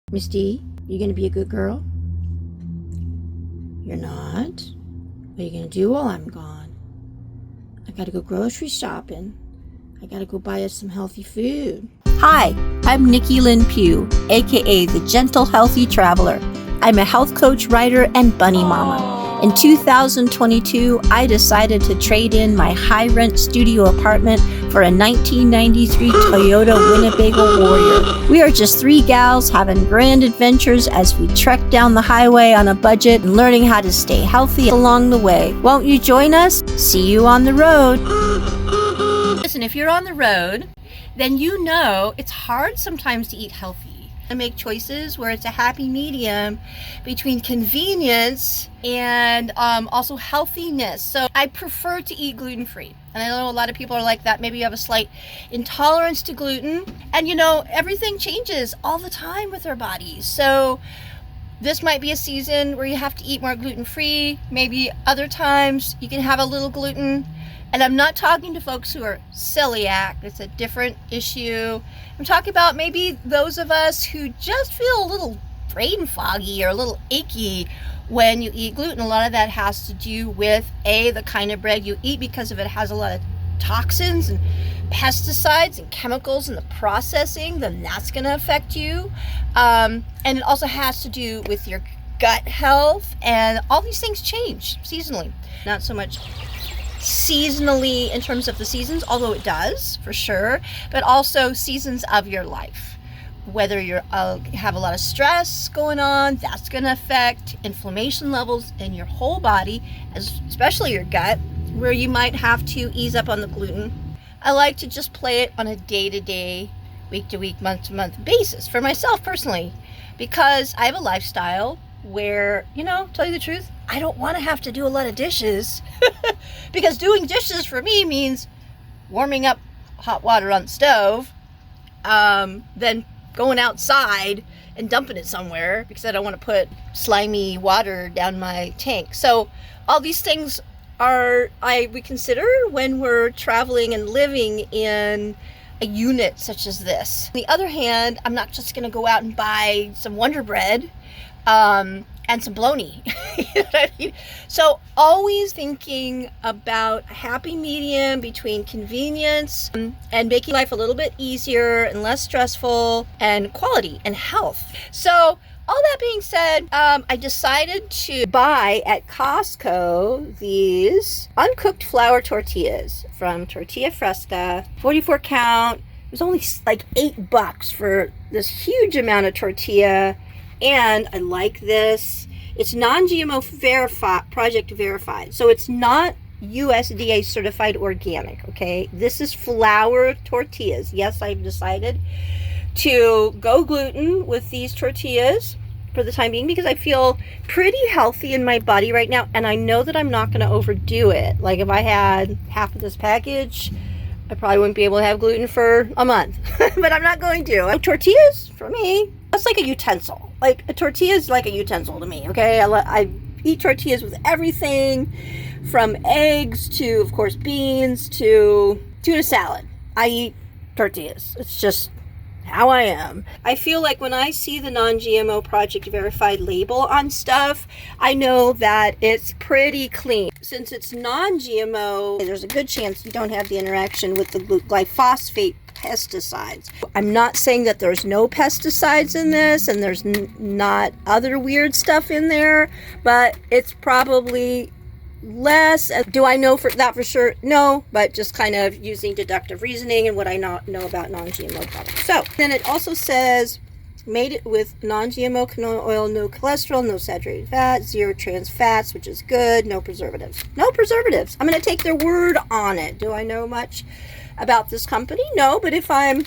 Miss D, you gonna be a good girl? You're not? What are you gonna do while I'm gone? I gotta go grocery shopping. I gotta go buy us some healthy food. Hi, I'm Nikki P, aka the Gentle Healthy Traveler. I'm a health coach, writer, and bunny mama. In 2022, I decided to trade in my high-rent studio apartment for a 1993 Toyota Winnebago Warrior. We are just three gals having grand adventures as we trek down the highway on a budget and learning how to stay healthy along the way. Won't you join us? See you on the road. Listen, if you're on the road, then you know it's hard sometimes to eat healthy and make choices where it's a happy medium between convenience and also healthiness. So I prefer to eat gluten-free. And I know a lot of people are like that. Maybe you have a slight intolerance to gluten. And you know, everything changes all the time with our bodies. So this might be a season where you have to eat more gluten-free. Maybe other times you can have a little gluten. And I'm not talking to folks who are celiac. It's a different issue. I'm talking about maybe those of us who just feel a little brain foggy or a little achy when you eat gluten. A lot of that has to do with the kind of bread you eat, because of it has a lot of toxins and pesticides and chemicals in the processing. Then that's going to affect you. And it also has to do with your gut health, and all these things change seasonally. Not so much seasonally in terms of the seasons, although it does for sure, but also seasons of your life. Whether you have a lot of stress going on, that's going to affect inflammation levels in your whole body, especially your gut, where you might have to ease up on the gluten. I like to just play it on a day-to-day, week-to-week, month-to-month basis for myself personally, because I have a lifestyle where, you know, tell you the truth, I don't want to have to do a lot of dishes because doing dishes for me means warming up hot water on the stove, then going outside and dumping it somewhere because I don't want to put slimy water down my tank. So all these things we consider when we're traveling and living in a unit such as this. On the other hand, I'm not just going to go out and buy some Wonder Bread and some bologna. You know what I mean? So always thinking about a happy medium between convenience and making life a little bit easier and less stressful, and quality and health. So all that being said, I decided to buy at Costco these uncooked flour tortillas from Tortilla Fresca, 44 count. It was only like $8 for this huge amount of tortilla. And I like this. It's non-GMO project verified. So it's not USDA certified organic, okay? This is flour tortillas. Yes, I've decided to go gluten with these tortillas for the time being because I feel pretty healthy in my body right now. And I know that I'm not going to overdo it. Like if I had half of this package, I probably wouldn't be able to have gluten for a month. But I'm not going to. Tortillas, for me, that's like a utensil. Like a tortilla is like a utensil to me, okay? I eat tortillas with everything from eggs to, of course, beans to tuna salad. I eat tortillas. It's just how I am. I feel like when I see the non-GMO project verified label on stuff, I know that it's pretty clean. Since it's non-GMO, there's a good chance you don't have the interaction with the glyphosate pesticides. I'm not saying that there's no pesticides in this and there's not other weird stuff in there, but it's probably less. Do I know that for sure? No, but just kind of using deductive reasoning and what I know about non-GMO products. So then it also says made it with non-GMO canola oil, no cholesterol, no saturated fat, zero trans fats, which is good, no preservatives. No preservatives. I'm going to take their word on it. Do I know much about this company? No, but if I'm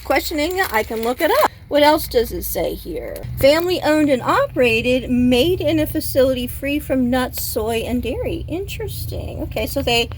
questioning, I can look it up. What else does it say here? Family owned and operated, made in a facility free from nuts, soy, and dairy. Interesting. Okay, so they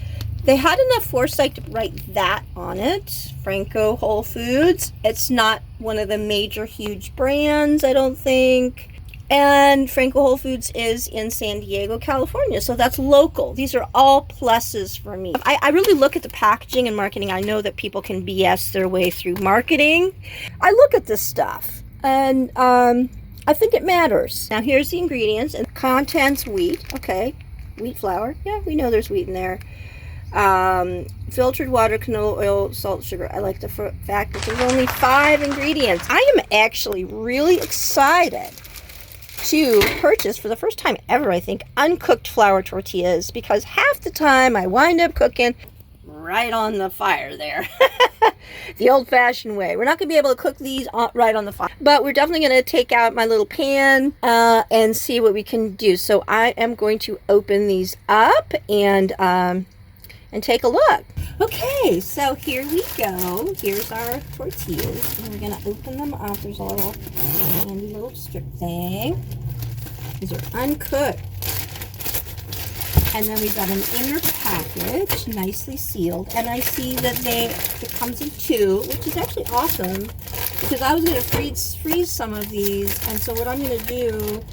had enough foresight to write that on it. Franko Whole Foods. It's not one of the major huge brands, I don't think. And Franko Whole Foods is in San Diego, California. So that's local. These are all pluses for me. I really look at the packaging and marketing. I know that people can BS their way through marketing. I look at this stuff and I think it matters. Now here's the ingredients. And contents: wheat. Okay. Wheat flour. Yeah, we know there's wheat in there. Filtered water, canola oil, salt, sugar. I like the fact that there's only 5 ingredients. I am actually really excited to purchase, for the first time ever, I think, uncooked flour tortillas, because half the time I wind up cooking right on the fire there. The old-fashioned way. We're not going to be able to cook these right on the fire, but we're definitely going to take out my little pan and see what we can do. So I am going to open these up and take a look. Okay, so here we go. Here's our tortillas, and we're going to open them up. There's a little handy little strip thing. These are uncooked. And then we've got an inner package, nicely sealed. And I see that it comes in 2, which is actually awesome, because I was going to freeze some of these. And so what I'm going to do,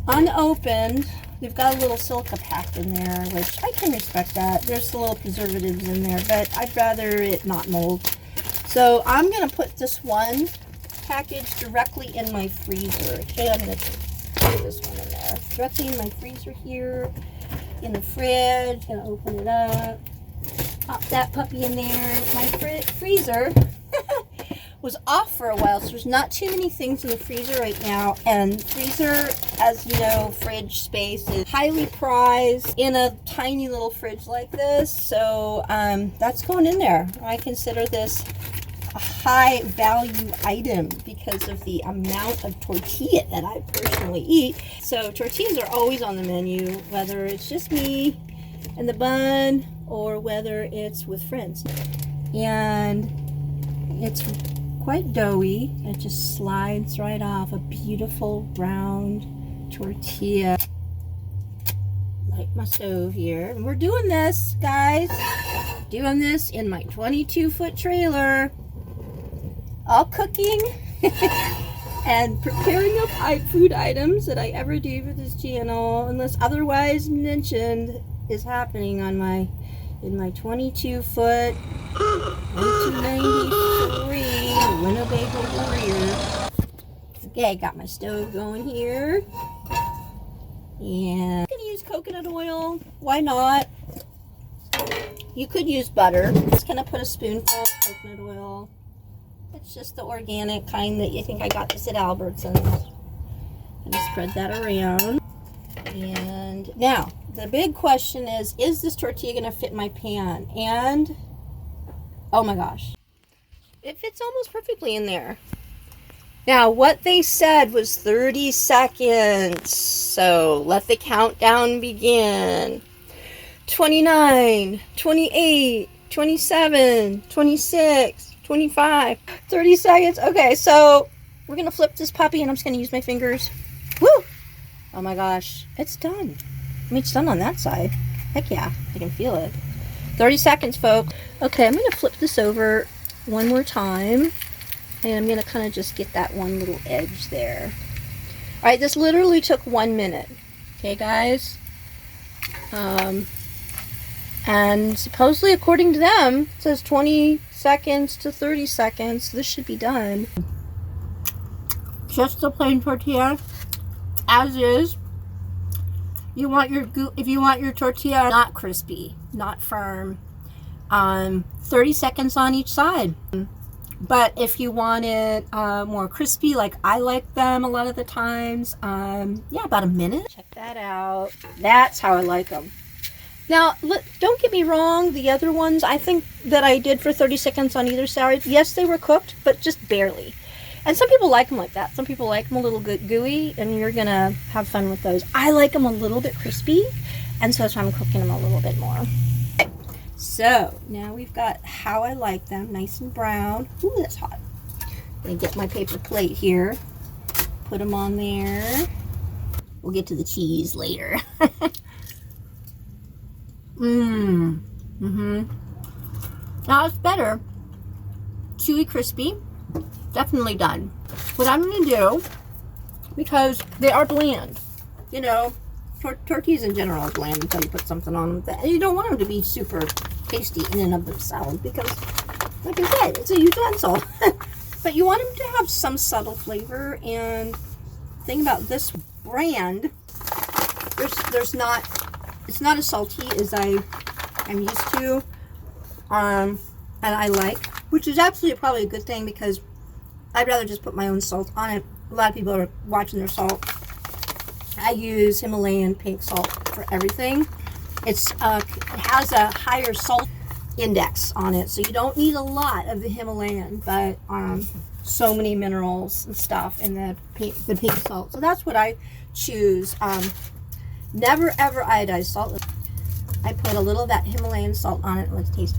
unopened, we've got a little silica pack in there, which I can respect that. There's a little preservatives in there, but I'd rather it not mold. So I'm going to put this one package directly in my freezer. Okay, I'm going to put this one in there. Directly in my freezer here, in the fridge. Going to open it up. Pop that puppy in there. My freezer was off for a while, so there's not too many things in the freezer right now. And freezer, as you know, fridge space is highly prized in a tiny little fridge like this. So that's going in there. I consider this a high value item because of the amount of tortilla that I personally eat. So tortillas are always on the menu, whether it's just me and the bun or whether it's with friends. And it's quite doughy. It just slides right off. A beautiful round tortilla. Light my stove here. And we're doing this, guys. Doing this in my 22-foot trailer. All cooking and preparing up food items that I ever do for this channel, unless otherwise mentioned, is happening on in my 22-foot 1993 Winnebago Warrior. Okay, got my stove going here. And I'm gonna use coconut oil. Why not? You could use butter. Just gonna put a spoonful of coconut oil. It's just the organic kind that you think. I got this at Albertsons. I'm gonna spread that around. And now, the big question is this tortilla gonna fit my pan? And, oh my gosh, it fits almost perfectly in there. Now, what they said was 30 seconds. So let the countdown begin. 29, 28, 27, 26, 25, 30 seconds. Okay, so we're going to flip this puppy and I'm just going to use my fingers. Woo! Oh my gosh, it's done. I mean, it's done on that side. Heck yeah, I can feel it. 30 seconds, folks. Okay, I'm going to flip this over one more time. And I'm going to kind of just get that one little edge there. Alright, this literally took 1 minute. Okay, guys? And supposedly, according to them, it says 20 seconds to 30 seconds. This should be done. Just a plain tortilla, as is. If you want your tortilla not crispy, not firm, 30 seconds on each side. But if you want it more crispy, like I like them a lot of the times, yeah, about a minute. Check that out. That's how I like them. Now, don't get me wrong, the other ones, I think that I did for 30 seconds on either side, yes, they were cooked, but just barely. And some people like them like that. Some people like them a little gooey, and you're going to have fun with those. I like them a little bit crispy, and so that's why I'm cooking them a little bit more. Okay. So, now we've got how I like them, nice and brown. Ooh, that's hot. I'm going to get my paper plate here, put them on there. We'll get to the cheese later. Now it's better. Chewy, crispy. Definitely done. What I'm going to do, because they are bland. You know, tortillas in general are bland until you put something on them. And you don't want them to be super tasty in and of themselves because, like I said, it's a utensil. But you want them to have some subtle flavor. And the thing about this brand, it's not as salty as I'm used to, and I like, which is absolutely probably a good thing because I'd rather just put my own salt on it. A lot of people are watching their salt. I use Himalayan pink salt for everything. It has a higher salt index on it, so you don't need a lot of the Himalayan, but so many minerals and stuff in the pink salt. So that's what I choose. Never ever iodized salt. I put a little of that Himalayan salt on it. Let's taste.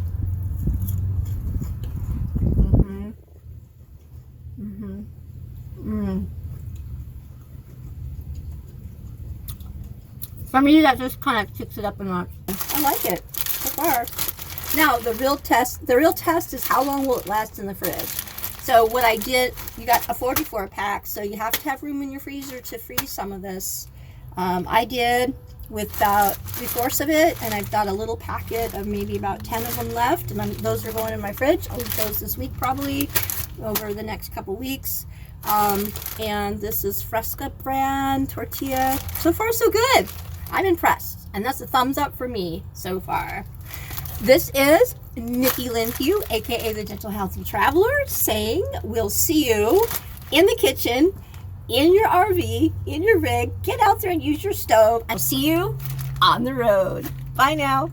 For me, that just kind of kicks it up a notch. I like it so far. Now, the real test is how long will it last in the fridge. So what I did, you got a 44 pack, so you have to have room in your freezer to freeze some of this. I did with about 3/4 of it, and I've got a little packet of maybe about 10 of them left, and those are going in my fridge. I'll eat those this week probably, over the next couple weeks. And this is Fresca brand tortilla. So far, so good. I'm impressed, and that's a thumbs up for me so far. This is Nikki Lynn Pugh, aka the Gentle Healthy Traveler, saying we'll see you in the kitchen, in your RV, in your rig. Get out there and use your stove. I'll see you on the road. Bye now.